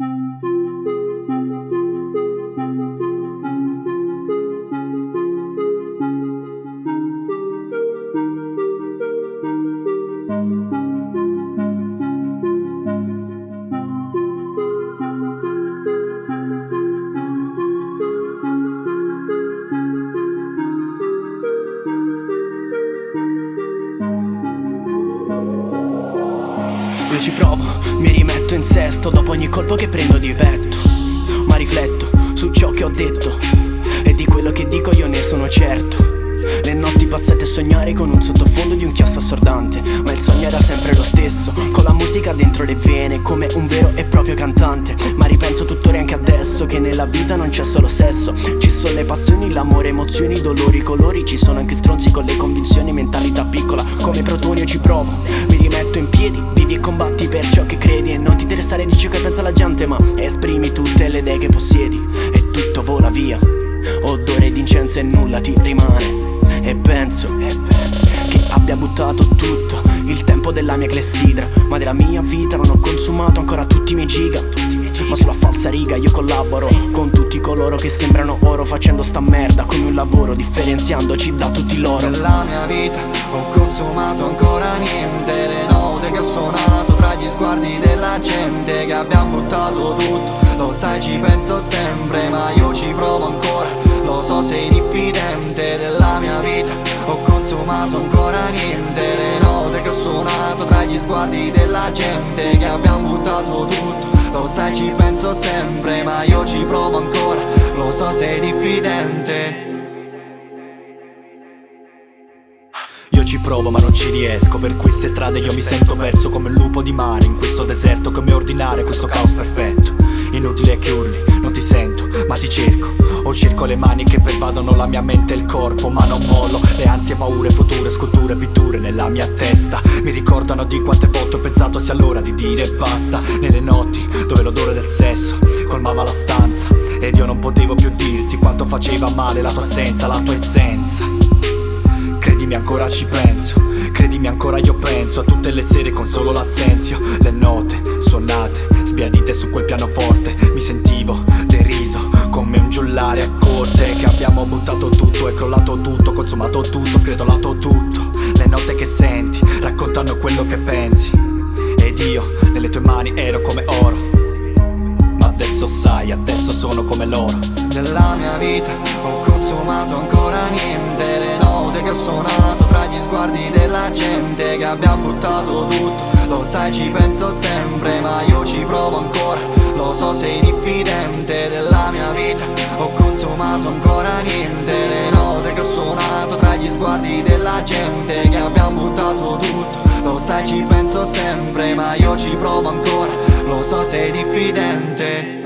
Io ci provo, mi rimetto in sesto dopo ogni colpo che prendo di petto, ma rifletto su ciò che ho detto e di quello che dico io ne sono certo. Le notti passate a sognare con un sottofondo di un chiasso assordante, ma il sogno era sempre lo stesso, con la musica dentro le vene come un vero e proprio cantante. Ma ripenso tuttora anche adesso che nella vita non c'è solo sesso, ci sono le passioni, l'amore, emozioni, i dolori, i colori. Ci sono anche stronzi con le convinzioni, mentalità piccola come Protonio. Ci provo, mi rimetto in piedi, vivi e combatti per ciò che credi e non ti interessare di ciò che pensa la gente, ma esprimi tutte le idee che possiedi e tutto vola via, odore d'incenso e nulla ti rimane. E penso che abbia buttato tutto il tempo della mia clessidra, ma della mia vita non ho consumato ancora tutti i miei giga. Ma sulla falsa riga io collaboro con tutti coloro che sembrano oro, facendo sta merda come un lavoro, differenziandoci da tutti loro. Nella mia vita ho consumato ancora niente, le note che ho suonato tra gli sguardi della gente, che abbiamo buttato tutto. Lo sai, ci penso sempre, ma io ci provo ancora. Lo so, sei diffidente della mia vita, ho consumato ancora niente, le note che ho suonato tra gli sguardi della gente, che abbiamo buttato tutto. Lo sai, ci penso sempre, ma io ci provo ancora. Lo so, sei diffidente. Io ci provo ma non ci riesco, per queste strade io mi sento perso come un lupo di mare in questo deserto. Come ordinare questo caos perfetto? Inutile che urli, non ti sento, ma ti cerco. O cerco le mani che pervadono la mia mente e il corpo, ma non mollo. Le ansie, paure, future, sculture, pitture nella mia testa mi ricordano di quante volte ho pensato sia l'ora di dire basta. Nelle notti dove l'odore del sesso colmava la stanza ed io non potevo più dirti quanto faceva male la tua assenza, la tua essenza. Credimi, ancora ci penso, credimi, ancora io penso a tutte le sere con solo l'assenzio. Le note suonate, sbiadite su quel pianoforte, mi sentivo deriso come un giullare a corte. Che abbiamo buttato tutto, è crollato tutto, consumato tutto, sgretolato tutto. Le note che senti raccontano quello che pensi, ed io nelle tue mani ero come oro, ma adesso sai, adesso sono come loro. Nella mia vita ho consumato ancora niente, le note che ho suonato tra gli sguardi della gente, che abbiamo buttato tutto. Lo sai, ci penso sempre, ma io ci provo ancora. Lo so, sei diffidente della mia vita, ho consumato ancora niente, le note che ho suonato tra gli sguardi della gente, che abbiamo buttato tutto. Lo sai, ci penso sempre, ma io ci provo ancora. Lo so, sei diffidente.